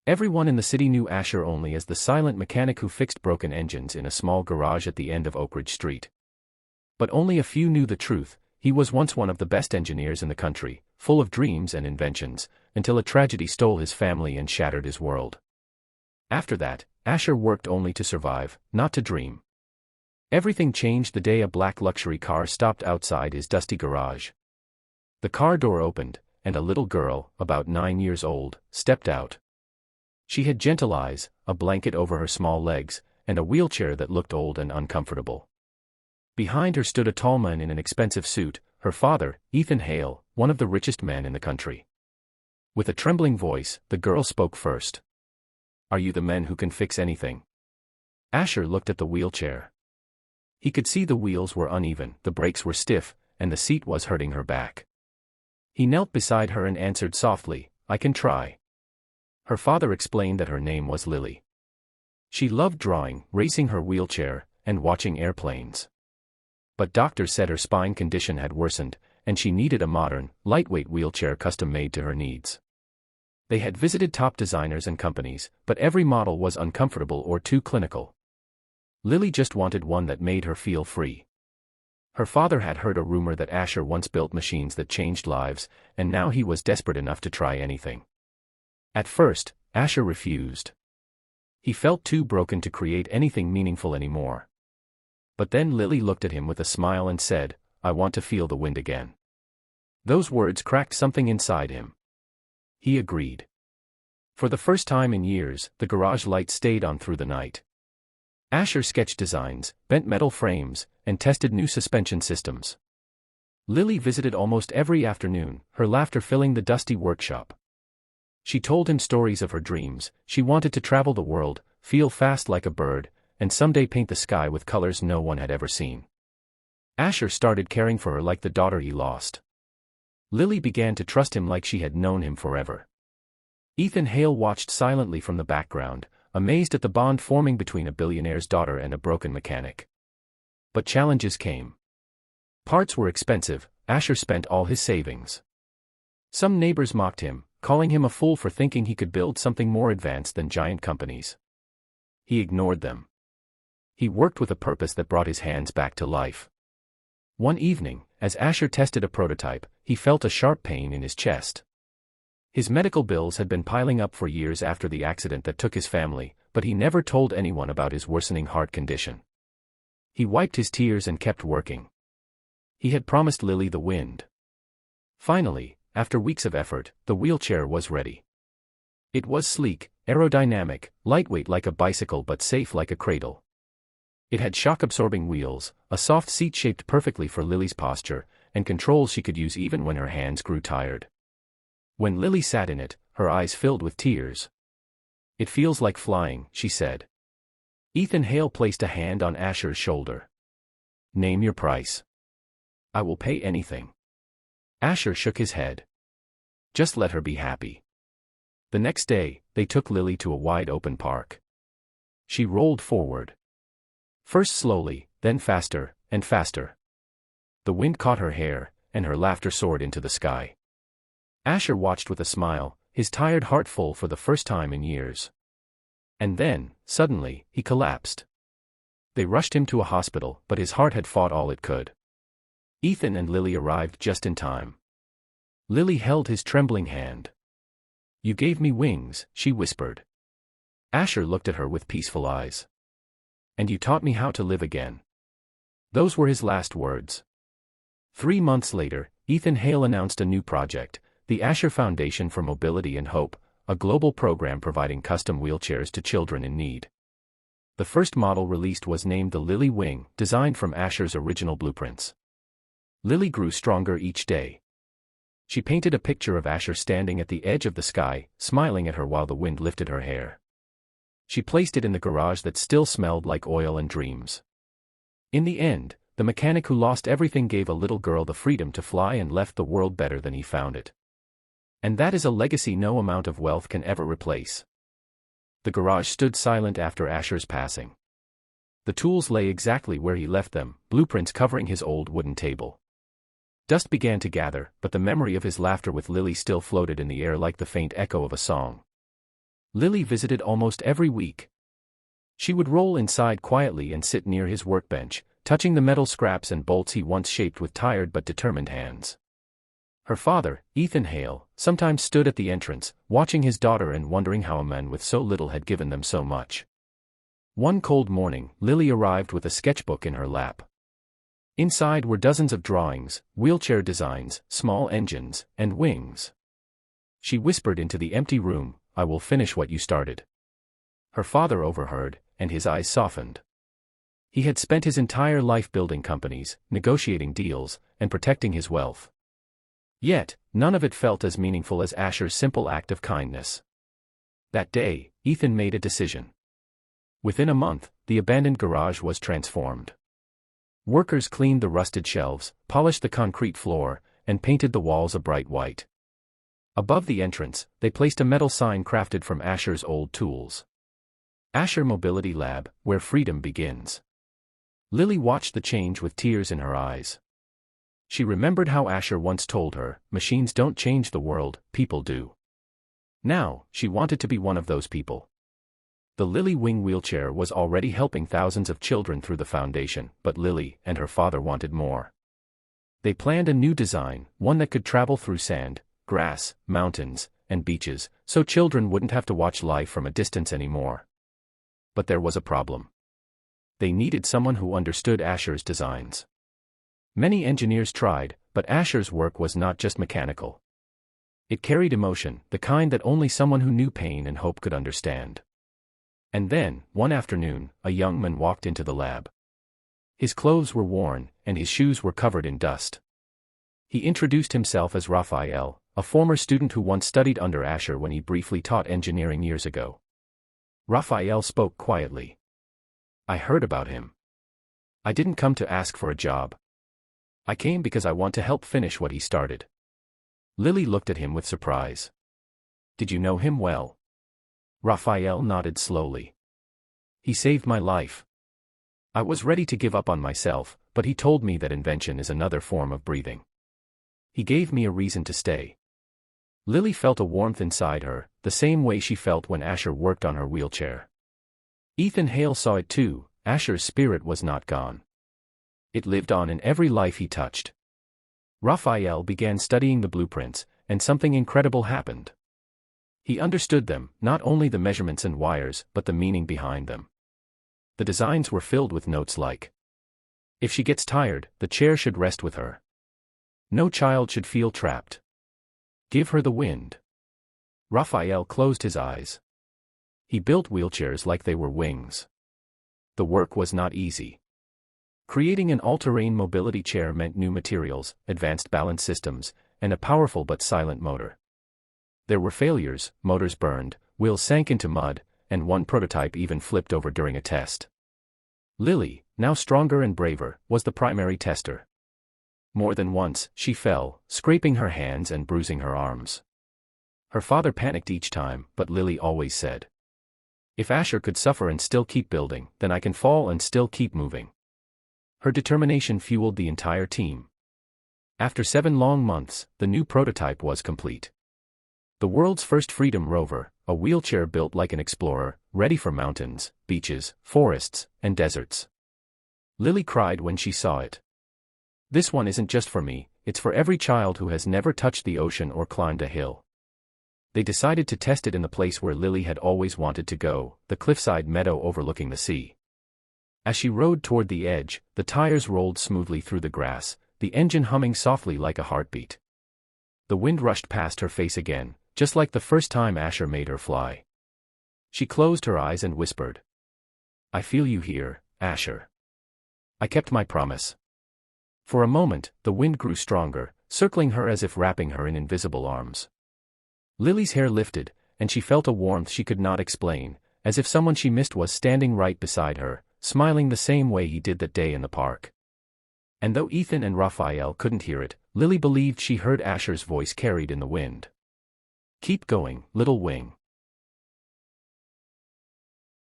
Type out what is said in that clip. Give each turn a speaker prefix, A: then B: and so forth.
A: Everyone in the city knew Asher only as the silent mechanic who fixed broken engines in a small garage at the end of Oak Ridge Street. But only a few knew the truth. He was once one of the best engineers in the country, full of dreams and inventions, until a tragedy stole his family and shattered his world. After that, Asher worked only to survive, not to dream. Everything changed the day a black luxury car stopped outside his dusty garage. The car door opened, and a little girl, about 9 years old, stepped out. She had gentle eyes, a blanket over her small legs, and a wheelchair that looked old and uncomfortable. Behind her stood a tall man in an expensive suit, her father, Ethan Hale, one of the richest men in the country. With a trembling voice, the girl spoke first. "Are you the men who can fix anything?" Asher looked at the wheelchair. He could see the wheels were uneven, the brakes were stiff, and the seat was hurting her back. He knelt beside her and answered softly, "I can try." Her father explained that her name was Lily. She loved drawing, racing her wheelchair, and watching airplanes. But doctors said her spine condition had worsened, and she needed a modern, lightweight wheelchair custom-made to her needs. They had visited top designers and companies, but every model was uncomfortable or too clinical. Lily just wanted one that made her feel free. Her father had heard a rumor that Asher once built machines that changed lives, and now he was desperate enough to try anything. At first, Asher refused. He felt too broken to create anything meaningful anymore. But then Lily looked at him with a smile and said, "I want to feel the wind again." Those words cracked something inside him. He agreed. For the first time in years, the garage light stayed on through the night. Asher sketched designs, bent metal frames, and tested new suspension systems. Lily visited almost every afternoon, her laughter filling the dusty workshop. She told him stories of her dreams. She wanted to travel the world, feel fast like a bird, and someday paint the sky with colors no one had ever seen. Asher started caring for her like the daughter he lost. Lily began to trust him like she had known him forever. Ethan Hale watched silently from the background, amazed at the bond forming between a billionaire's daughter and a broken mechanic. But challenges came. Parts were expensive. Asher spent all his savings. Some neighbors mocked him, calling him a fool for thinking he could build something more advanced than giant companies. He ignored them. He worked with a purpose that brought his hands back to life. One evening, as Asher tested a prototype, he felt a sharp pain in his chest. His medical bills had been piling up for years after the accident that took his family, but he never told anyone about his worsening heart condition. He wiped his tears and kept working. He had promised Lily the wind. Finally, after weeks of effort, the wheelchair was ready. It was sleek, aerodynamic, lightweight like a bicycle but safe like a cradle. It had shock-absorbing wheels, a soft seat shaped perfectly for Lily's posture, and controls she could use even when her hands grew tired. When Lily sat in it, her eyes filled with tears. "It feels like flying," she said. Ethan Hale placed a hand on Asher's shoulder. "Name your price." "I will pay anything." Asher shook his head. "Just let her be happy." The next day, they took Lily to a wide-open park. She rolled forward. First slowly, then faster, and faster. The wind caught her hair, and her laughter soared into the sky. Asher watched with a smile, his tired heart full for the first time in years. And then, suddenly, he collapsed. They rushed him to a hospital, but his heart had fought all it could. Ethan and Lily arrived just in time. Lily held his trembling hand. "You gave me wings," she whispered. Asher looked at her with peaceful eyes. "And you taught me how to live again." Those were his last words. 3 months later, Ethan Hale announced a new project, the Asher Foundation for Mobility and Hope, a global program providing custom wheelchairs to children in need. The first model released was named the Lily Wing, designed from Asher's original blueprints. Lily grew stronger each day. She painted a picture of Asher standing at the edge of the sky, smiling at her while the wind lifted her hair. She placed it in the garage that still smelled like oil and dreams. In the end, the mechanic who lost everything gave a little girl the freedom to fly and left the world better than he found it. And that is a legacy no amount of wealth can ever replace. The garage stood silent after Asher's passing. The tools lay exactly where he left them, blueprints covering his old wooden table. Dust began to gather, but the memory of his laughter with Lily still floated in the air like the faint echo of a song. Lily visited almost every week. She would roll inside quietly and sit near his workbench, touching the metal scraps and bolts he once shaped with tired but determined hands. Her father, Ethan Hale, sometimes stood at the entrance, watching his daughter and wondering how a man with so little had given them so much. One cold morning, Lily arrived with a sketchbook in her lap. Inside were dozens of drawings, wheelchair designs, small engines, and wings. She whispered into the empty room, "I will finish what you started." Her father overheard, and his eyes softened. He had spent his entire life building companies, negotiating deals, and protecting his wealth. Yet, none of it felt as meaningful as Asher's simple act of kindness. That day, Ethan made a decision. Within a month, the abandoned garage was transformed. Workers cleaned the rusted shelves, polished the concrete floor, and painted the walls a bright white. Above the entrance, they placed a metal sign crafted from Asher's old tools. Asher Mobility Lab, where freedom begins. Lily watched the change with tears in her eyes. She remembered how Asher once told her, "Machines don't change the world, people do." Now, she wanted to be one of those people. The Lily Wing wheelchair was already helping thousands of children through the foundation, but Lily and her father wanted more. They planned a new design, one that could travel through sand, grass, mountains, and beaches, so children wouldn't have to watch life from a distance anymore. But there was a problem. They needed someone who understood Asher's designs. Many engineers tried, but Asher's work was not just mechanical. It carried emotion, the kind that only someone who knew pain and hope could understand. And then, one afternoon, a young man walked into the lab. His clothes were worn, and his shoes were covered in dust. He introduced himself as Raphael, a former student who once studied under Asher when he briefly taught engineering years ago. Raphael spoke quietly. "I heard about him. I didn't come to ask for a job. I came because I want to help finish what he started." Lily looked at him with surprise. "Did you know him well?" Raphael nodded slowly. "He saved my life. I was ready to give up on myself, but he told me that invention is another form of breathing. He gave me a reason to stay." Lily felt a warmth inside her, the same way she felt when Asher worked on her wheelchair. Ethan Hale saw it too. Asher's spirit was not gone. It lived on in every life he touched. Raphael began studying the blueprints, and something incredible happened. He understood them, not only the measurements and wires, but the meaning behind them. The designs were filled with notes like, "If she gets tired, the chair should rest with her. No child should feel trapped. Give her the wind." Raphael closed his eyes. He built wheelchairs like they were wings. The work was not easy. Creating an all-terrain mobility chair meant new materials, advanced balance systems, and a powerful but silent motor. There were failures, motors burned, wheels sank into mud, and one prototype even flipped over during a test. Lily, now stronger and braver, was the primary tester. More than once, she fell, scraping her hands and bruising her arms. Her father panicked each time, but Lily always said, "If Asher could suffer and still keep building, then I can fall and still keep moving." Her determination fueled the entire team. After 7 long months, the new prototype was complete. The world's first Freedom Rover, a wheelchair built like an explorer, ready for mountains, beaches, forests, and deserts. Lily cried when she saw it. "This one isn't just for me, it's for every child who has never touched the ocean or climbed a hill." They decided to test it in the place where Lily had always wanted to go, the cliffside meadow overlooking the sea. As she rode toward the edge, the tires rolled smoothly through the grass, the engine humming softly like a heartbeat. The wind rushed past her face again, just like the first time Asher made her fly. She closed her eyes and whispered, "I feel you here, Asher. I kept my promise." For a moment, the wind grew stronger, circling her as if wrapping her in invisible arms. Lily's hair lifted, and she felt a warmth she could not explain, as if someone she missed was standing right beside her, smiling the same way he did that day in the park. And though Ethan and Raphael couldn't hear it, Lily believed she heard Asher's voice carried in the wind. "Keep going, little wing.